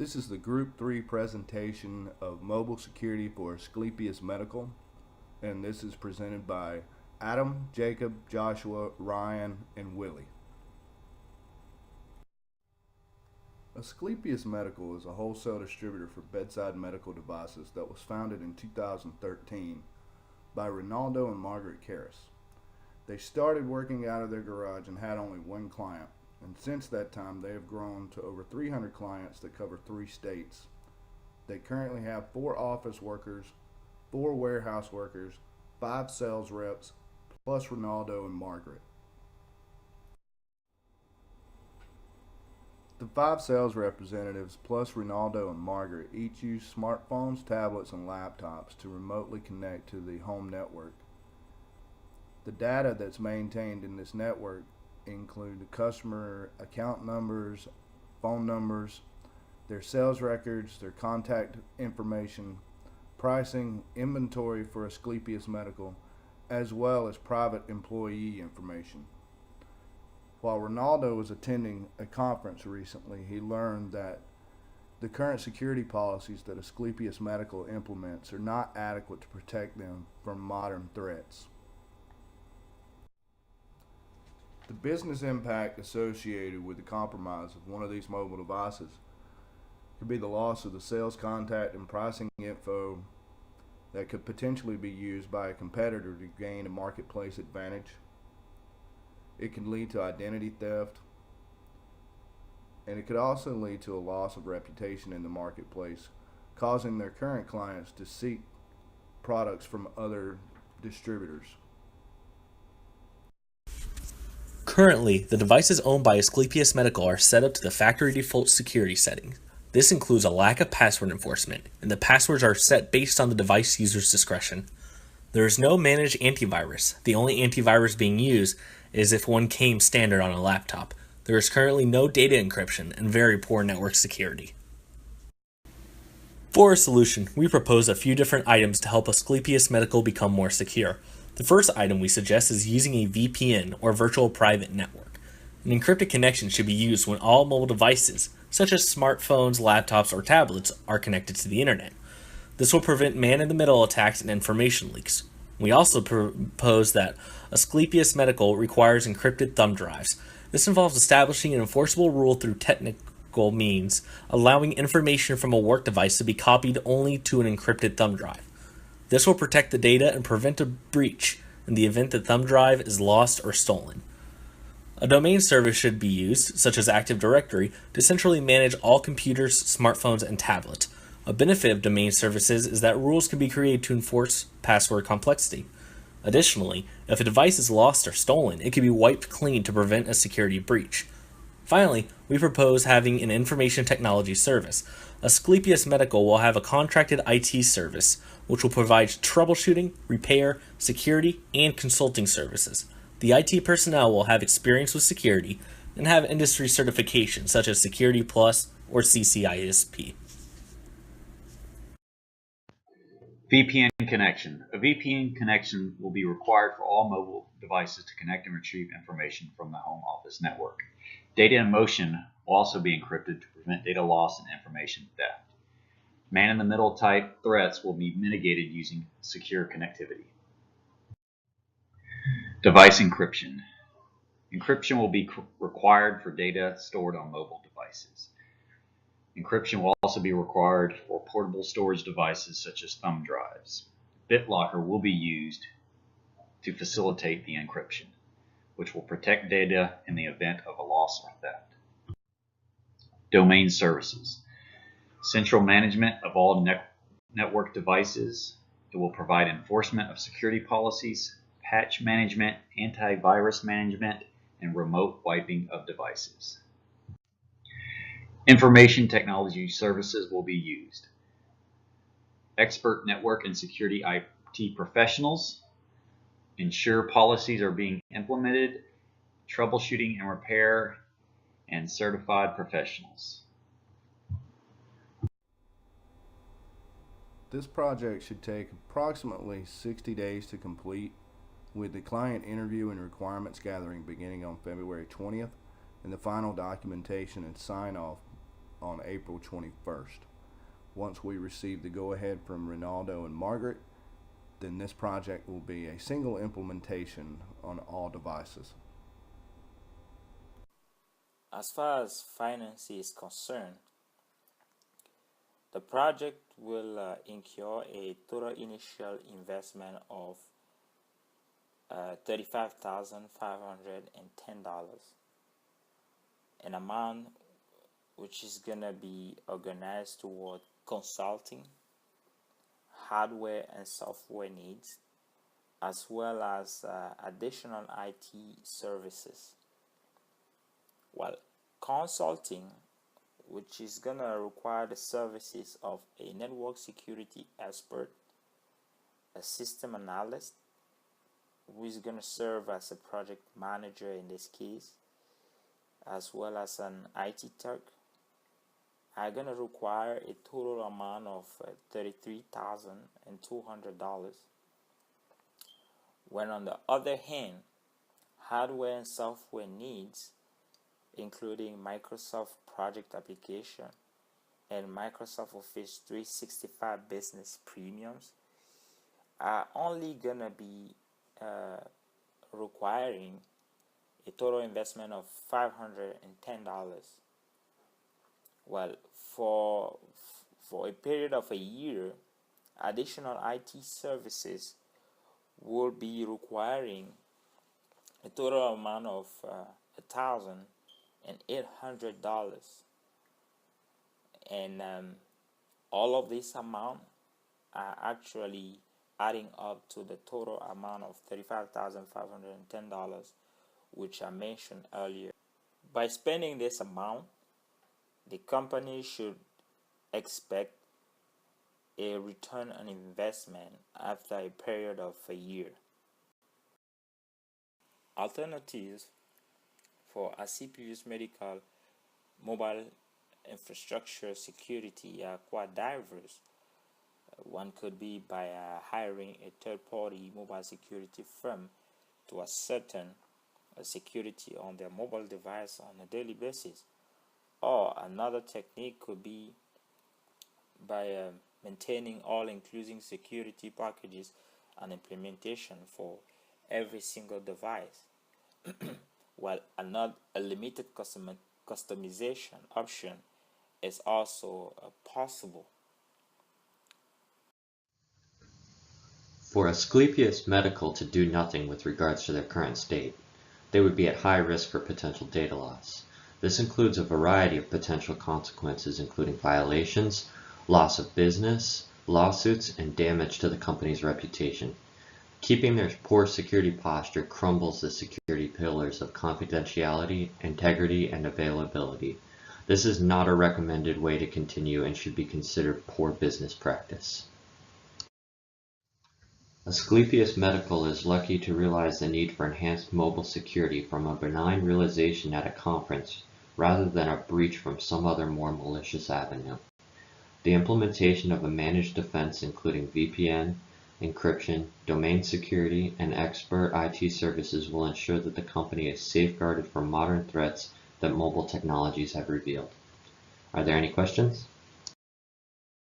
This is the Group 3 presentation of Mobile Security for Asclepius Medical, and this is presented by Adam, Jacob, Joshua, Ryan, and Willie. Asclepius Medical is a wholesale distributor for bedside medical devices that was founded in 2013 by Ronaldo and Margaret Karras. They started working out of their garage and had only one client, and since that time they have grown to over 300 clients that cover 3 states. They currently have 4 office workers, 4 warehouse workers, 5 sales reps, plus Ronaldo and Margaret. The 5 sales representatives plus Ronaldo and Margaret each use smartphones, tablets, and laptops to remotely connect to the home network. The data that's maintained in this network include the customer account numbers, phone numbers, their sales records, their contact information, pricing, inventory for Asclepius Medical, as well as private employee information. While Ronaldo was attending a conference recently, he learned that the current security policies that Asclepius Medical implements are not adequate to protect them from modern threats. The business impact associated with the compromise of one of these mobile devices could be the loss of the sales contact and pricing info that could potentially be used by a competitor to gain a marketplace advantage. It can lead to identity theft, and it could also lead to a loss of reputation in the marketplace, causing their current clients to seek products from other distributors. Currently, the devices owned by Asclepius Medical are set up to the factory default security settings. This includes a lack of password enforcement, and the passwords are set based on the device user's discretion. There is no managed antivirus. The only antivirus being used is if one came standard on a laptop. There is currently no data encryption and very poor network security. For a solution, we propose a few different items to help Asclepius Medical become more secure. The first item we suggest is using a VPN or virtual private network. An encrypted connection should be used when all mobile devices, such as smartphones, laptops, or tablets, are connected to the internet. This will prevent man-in-the-middle attacks and information leaks. We also propose that Asclepius Medical requires encrypted thumb drives. This involves establishing an enforceable rule through technical means, allowing information from a work device to be copied only to an encrypted thumb drive. This will protect the data and prevent a breach in the event the thumb drive is lost or stolen. A domain service should be used, such as Active Directory, to centrally manage all computers, smartphones, and tablets. A benefit of domain services is that rules can be created to enforce password complexity. Additionally, if a device is lost or stolen, it can be wiped clean to prevent a security breach. Finally, we propose having an information technology service. Asclepius Medical will have a contracted IT service, which will provide troubleshooting, repair, security, and consulting services. The IT personnel will have experience with security and have industry certifications such as Security Plus or CCISP. VPN connection. A VPN connection will be required for all mobile devices to connect and retrieve information from the home office network. Data in motion will also be encrypted to prevent data loss and information theft. Man-in-the-middle type threats will be mitigated using secure connectivity. Device encryption. Encryption will be required for data stored on mobile devices. Encryption will also be required for portable storage devices such as thumb drives. BitLocker will be used to facilitate the encryption, which will protect data in the event of a loss or theft. Domain services. Central management of all network devices. It will provide enforcement of security policies, patch management, antivirus management, and remote wiping of devices. Information technology services will be used. Expert network and security IT professionals. Ensure policies are being implemented. Troubleshooting and repair, and certified professionals. This project should take approximately 60 days to complete, with the client interview and requirements gathering beginning on February 20th and the final documentation and sign-off on April 21st. Once we receive the go-ahead from Ronaldo and Margaret, then this project will be a single implementation on all devices. As far as finance is concerned, the project will incur a total initial investment of $35,510, an amount which is going to be organized toward consulting, hardware and software needs, as well as additional IT services. Well, consulting, which is going to require the services of a network security expert, a system analyst, who is going to serve as a project manager in this case, as well as an IT tech, are going to require a total amount of $33,200. When on the other hand, hardware and software needs, including Microsoft Project Application and Microsoft Office 365 Business Premiums, are only going to be requiring a total investment of $510. Well, for a period of a year, additional IT services will be requiring a total amount of $1,800, and all of this amount are actually adding up to the total amount of $35,510, which I mentioned earlier. By spending this amount, the company should expect a return on investment after a period of a year. Alternatives for Acipulus Medical mobile infrastructure security are quite diverse. One could be by hiring a third-party mobile security firm to ascertain security on their mobile device on a daily basis. Or another technique could be by maintaining all-inclusive security packages and implementation for every single device. While a limited customization option is also possible. For Asclepius Medical to do nothing with regards to their current state, they would be at high risk for potential data loss. This includes a variety of potential consequences, including violations, loss of business, lawsuits, and damage to the company's reputation. Keeping their poor security posture crumbles the security pillars of confidentiality, integrity, and availability. This is not a recommended way to continue and should be considered poor business practice. Asclepius Medical is lucky to realize the need for enhanced mobile security from a benign realization at a conference rather than a breach from some other more malicious avenue. The implementation of a managed defense including VPN, encryption, domain security, and expert IT services will ensure that the company is safeguarded from modern threats that mobile technologies have revealed. Are there any questions?